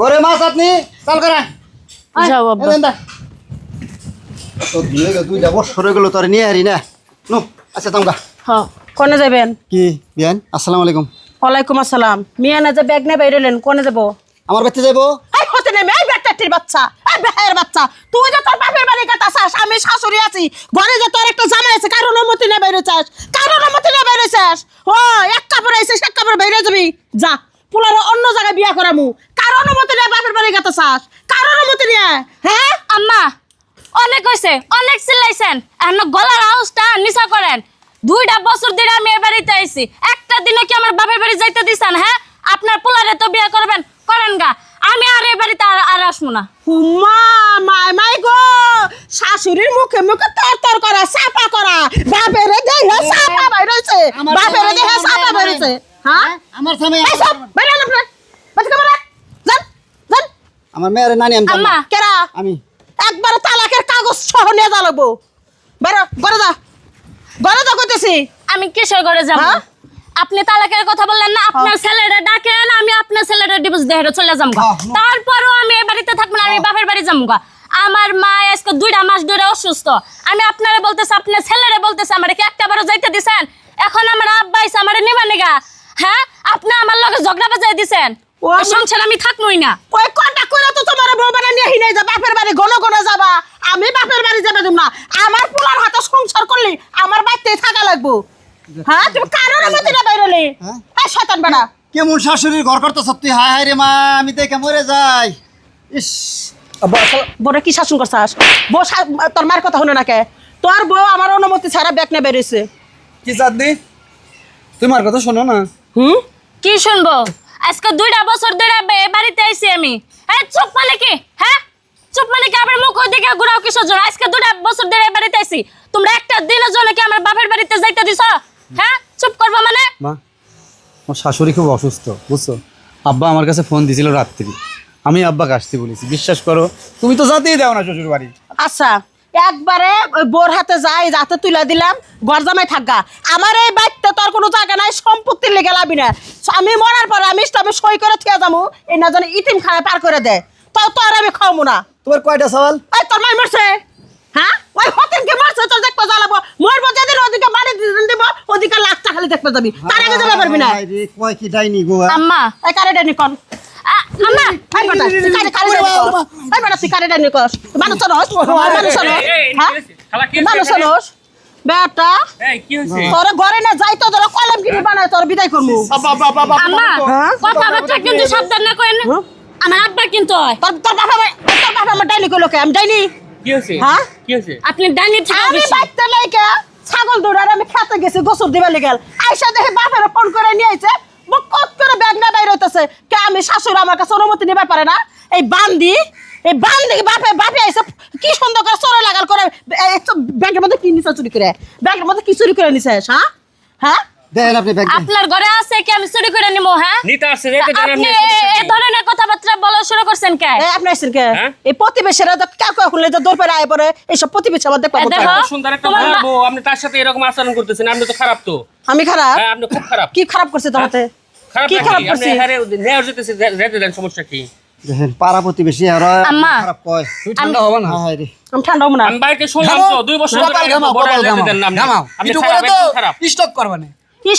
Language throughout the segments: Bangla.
করে মাছ আপনি চাল করে যাও আব্বা। তো দিয়ে গেল 2টা বছর হয়ে গেল তোর নিয়ে হারি না নো আচ্ছা তোমরা হ্যাঁ কোনে যাবেন? কি বিয়ান আসসালামু আলাইকুম। ওয়ালাইকুম আসসালাম। মিয়া না যে ব্যাগ নিয়ে বাইরেলেন কোনে যাব? আমার বাড়িতে যাইবো। এই হতে নেমে এই ব্যাগটাটির বাচ্চা, এই বেহের বাচ্চা, তুই যে তোর বাপের বাড়ি কথা চাস, আমি শাশুড়ি আছি, ঘরে যে তোর একটা জামাই আছে, কারোর অনুমতি নিয়ে বাইরে চাস, কারোর অনুমতি নিয়ে বাইরে চাস, ও এক কাপড় আইছিস এক কাপড় বাইরে যাবি, যা পুলারে অন্য জায়গায় বিয়া করামু, কারোর অনুমতি নিয়ে বাপের বাড়ি কথা চাস, কারোর অনুমতি নিয়ে? হ্যাঁ আম্মা অনেক হয়েছে, অনেক চিল্লাইছেন, এখন গলার আওয়াজটা নিচা করেন। 2টা বছর ধরে আমি এ বাড়িতে আইছি, একটা দিনও কি আমার বাপের বাড়ি যাইতে দিছেন? হ্যাঁ, আপনার পোলারে তো বিয়ে করবেন, করেন গা, আমি আর এই বাড়িতে আর আসবো না। হুম্মা মাই মাই গো, শাশুড়ির মুখে মুখে তর করা, চাপা করা, বাপের দেহে চাপা বাইরেছে, বাপের দেহে চাপা বাইরেছে। হ্যাঁ আমার সামনে এই সব বাইরে না আপনি, বাচ্চা বলা জান জান। আমার মেয়ের নানি আমি আম্মা কেরা আমি একবার তালাকের কাগজ সহ নিয়ে যা লাগবো, বাইরে ঘরে যা, ঘরে যা কইতেছি। আমি কিসের ঘরে যাব? হ্যাঁ? আপনি তালাকের কথা বললেন না, আপনার ছেলেরে ডাকেন, আমি আপনার ছেলেরে ডিভোর্স দিয়ে চলে যাবো। তারপরও আমি এই বাড়িতে থাকবো না, আমি বাপের বাড়ি যাবো। আমার মা আজকে 2টা মাস ধরে অসুস্থ, আমি আপনারে বলতেছি, আপনার ছেলেরে বলতেছি, আমার কি একটা বারও যাইতে দিছেন? এখন আমার আব্বা আইছে আমারে নিবা নিগা, হ্যাঁ? আপনি আমার লগে ঝগড়া বাজাই দিছেন, ও এই সংসার আমি থাকবোই না। ওই কটা করে তো তোমার বউ বানা নিয়ে হিনে যা বাপের বাড়ি ঘন ঘন যাবা, আমি বাপের বাড়ি যাবে তুমি না, আমার পোলার হাতে সংসার করলি আমার বাড়িতেই থাকা লাগবো। হ্যাঁ তুমি কারোর মধ্যে না বাইরেলি, হ্যাঁ? এই শয়তান বেটা। কেমন শাশুড়ির ঘর করতে সত্যি হায় হায় রে মা আমি দেখে মরে যাই। ইস আব্বা বড় কি শাসন করছাস? বউ তোর মার কথা শুনে না কে? তোর বউ আমার অনুমতি ছাড়া ব্যাগ নিয়ে বেরিয়েছে। কি চাঁদনি তোমার কথা শোনো না। হুম কি শুনবো? আজকে 2টা বছর ধরে এ বাড়িতে আইছি আমি। হ্যাঁ চুপ মানে কি? হ্যাঁ চুপ মানে কি? আপনার মুখ ওইদিকে ঘুরাও কিসের জন্য? আজকে 2টা বছর ধরে এ বাড়িতে আইছি, তোমরা একটা দিনের জন্য কি আমার বাপের বাড়িতে যাইতে দিছ? হ্যাঁ চুপ করবো মানে? মা আমার শাশুড়ি খুব অসুস্থ বুঝছো, আব্বা আমার কাছে ফোন দিয়েছিল রাত্রি, আমি আব্বাকে আসতে বলেছি, বিশ্বাস করো তুমি তো যাতেই দাও না শ্বশুর বাড়ি। আচ্ছা একবারে ওই বোর হাতে যাই যাতে তুলে দিলাম, ঘর জামাই থাকা। আমার এই বাড়িতে তোর কোনো জায়গা নাই, সম্পত্তির লেগে লাভি না। আমি মরার পরে আমি সই করে থিয়া যাবো, এই না জানি ইতিম খায় পার করে দেয়, তো তোর আমি খাওয়াবো না। তোমার কয়টা সওয়াল? এই তোর মাই মরছে, হ্যাঁ ওই হতেনকে মরছে, তোর দেখতে জ্বালাবো, মরবো যেদিন ওদিকে বাড়ি দিব, ওদিকে লাখটা খালি দেখতে যাবি, তার আগে যাবে পারবি না। হায় রে কয় কি ডাইনি গো। আম্মা এই কারে ডাইনি কর, আম্মা এই বেটা তুই কারে ডাইনি কর, এই বেটা তুই কারে ডাইনি কর, মানুষ নস, মানুষ নস, হ্যাঁ মানুষ নস বেটা, তোর ঘরে না যাই তো তোর কলম কিনে বানায় তোর বিদায় করবো। আম্মা কথাবার্তা কিন্তু সাবধান না করেন, আমার আব্বা কিন্তু হয়। তোর বাবা আমার ডাইনি করলো কে? আমি ডাইনি? হ্যাঁ আপনি ডাইনি থেকে আমি বেশি। বাইতে লাইকা ছাগল দৌড়ার আমি খেতে গেছি গোসল দিবার লেগেল, আইসা দেখে বাপের ফোন করে নিয়ে আইছে, কত করে ব্যাগ না বাইরে হইতেছে কে? আমি শাশুড়ি আমার কাছে অনুমতি নিবার পারে না? এই বান্দি বাপে আইসে কি সুন্দর করে চোরে লাগাল করে, ব্যাগের মধ্যে কি নিছে চুরি করে, ব্যাগের মধ্যে কি চুরি করে নিছে? হ্যাঁ হ্যাঁ দেখেন আপনি ব্যাগ আপনার ঘরে আছে কি আমি চুরি করে নিবো? হ্যাঁ আপনি এই ধরনের কথাবার্তা বলা শুরু করছেন কে? এই আপনি আইছেন কে? এই প্রতিবেশীরা তো কাকু খুললে তো দৌড় পেরে আয় পরে, এইসব প্রতিবেশী আমার দেখবা দেখো সুন্দর একটা তোমার বলবো, আপনি তার সাথে এরকম আচরণ করতেছেন, আপনি তো খারাপ। তো আমি খারাপ? হ্যাঁ আপনি খুব খারাপ। কি খারাপ করছে তোমাতে? খারাপ কি খারাপ নাকি? আপনি করছি? হারে নেওয়ার যেতেছে যেতে দেন, সমস্যা কি? দেখেন পাড়া প্রতিবেশী আর আম্মা। খারাপ কয়। তুমি ঠান্ডা হবে না? হায় রে আমি ঠান্ডা হবো না। আমি বাইকে শুনলাম তো 2 বছর ধরে কপাল ঘামাও, বড় কপাল যেতে দেন না আপনি। ঘামাও, আপনি একটু খারাপ, করে তো একদম খারাপ। স্টক করবে না।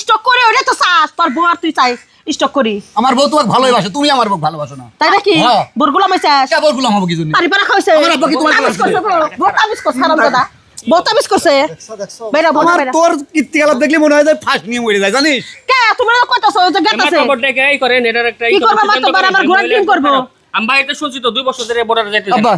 স্টক করি ওটা তো চাস, তোর বউ আর তুই চাই স্টক করি, আমার বউ তোমাকে ভালোবাসে, তুমি আমার বউ ভালোবাসো না। তাই নাকি? হ্যাঁ। বোরগুলো আমি চাস কেবল গুলাম হবো কি জন্য? পারি পারা খাইছে, আমার আব্বা কি তোমার তাবিজ ভালোবাসে? করছে, বউ তাবিজ করছে, হারাম দাদা বউ তাবিজ করছে। দেখছো বাইরা বউ আমার বাইরা তোর কীর্তিকলাপ দেখলে মনে হয় যে ফার্স্ট নিয়ে মরে যায় জানিস। কে তুমি না কইতাছো যে আমার গেতাছে খবরটাকে এই করেন, এটার একটা কি করবা? মাতবার আমার ঘোড়ার ডিম করবো। আমি বাইরে শুনছি তো 2 বছর ধরে বড় যেতে দেন। আব্বা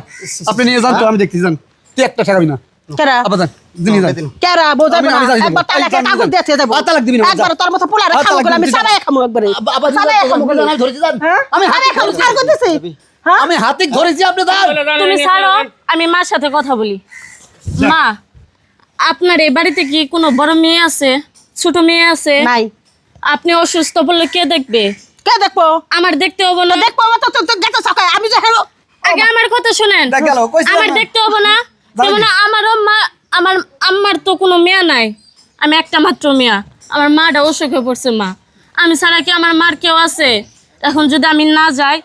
আপনি নিয়ে যান তো, আমি দেখতে যান, তুই একটা ঠেকাবি না। কেরা আব্বা যান দিনই যান। কেরা বউ যাবে না, আমি যাই যাবো। একবার তালাকে কাগজ দিতে দেব, তালাক দিবি না, যা। একবার তোর মতো পোলারে খামু করে আমি সাবাই খামু একবারে, আব্বা সাবাই খামু করে আমি ধরেছি যান, হ্যাঁ আমি হাতে খামু ধরেছি, কার করতেছি? হ্যাঁ আমি হাতে ধরেছি, আপনি যান। তুমি ছাড়ো, আমি মার সাথে কথা বলি। মা আপনার এই বাড়িতে কি কোনো বড় মেয়ে আছে, ছোট মেয়ে আছে? নাই। আপনি অসুস্থ বললে কে দেখবে? কে দেখবো? আমার দেখতে হবো না? দেখবো তো গেতে সকায় আমি যে হেলো আগে আমার কথা শুনেন, দেখ গেল, কইছিলাম আমার না। দেখতে হবো না? জানি যেমন না। আমারও মা, আমার আম্মার তো কোনো মেয়ে নাই, আমি একটা মাত্র মেয়া, আমার মাটা অসুখে পড়ছে। মা আমি ছাড়া কি আমার মার কেউ আছে? এখন যদি আমি না যাই,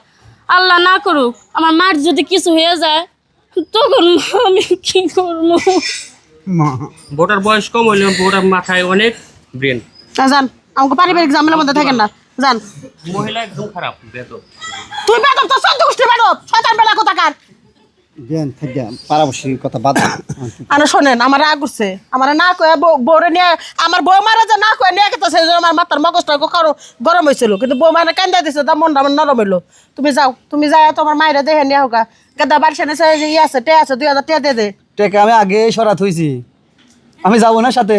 আল্লাহ না করুক আমার মার যদি কিছু হয়ে যায় তখন আমি কি করবো? মা ভোটার বয়স কম হইলে ভোটার মাথায় অনেক ব্রেন। যান আমাকে পারিবারিক ঝামেলার মধ্যে থাকেন না, যান। মহিলা একদম খারাপ বেদব। তুই বেদব তো চোদ্দ গোষ্ঠী বেদব, শয়তান বেলা কোথাকার। বিয়ান থেকে পারাবশির কথা বাদ দাও। আরে শোনেন, আমার রাগ উঠছে, আমার না কয়ে বউরে নিয়ে, আমার বউ মারা যে না কয়ে নিয়ে গেছে, আমার মাথার মগজটা গরম হয়েছিল, কিন্তু বউ মানে কান্দা দিছে, তার মনটা আমার নরম হইলো। তুমি যাও, তুমি যাই তোমার মায়েরা দেখে নিয়ে হোক, গাদা বাড়ি সেনে যে ইয়ে আছে, টে আছে, 2000 টাকা দিয়ে দে। টেকে আমি আগে সরাত হইছি, আমি যাবো না সাথে।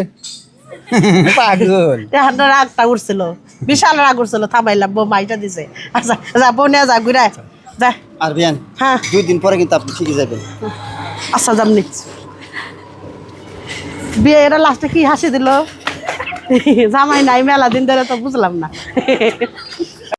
পাগল। এখন রাগটা উঠছিল, বিশাল রাগ উঠছিল, থামাইলাম, বউ মাইটা দিছে। আচ্ছা যা, বউ নিয়ে যা, ঘুরে যা। আর বিয়ান হ্যাঁ 2 দিন পরে কিন্তু আপনি ঠিকই যাবেন। আচ্ছা যামনি। বিয়ে এরা লাস্টে কি হাসি দিল, জামাই নাই মেলা দিন ধরে, তো বুঝলাম না।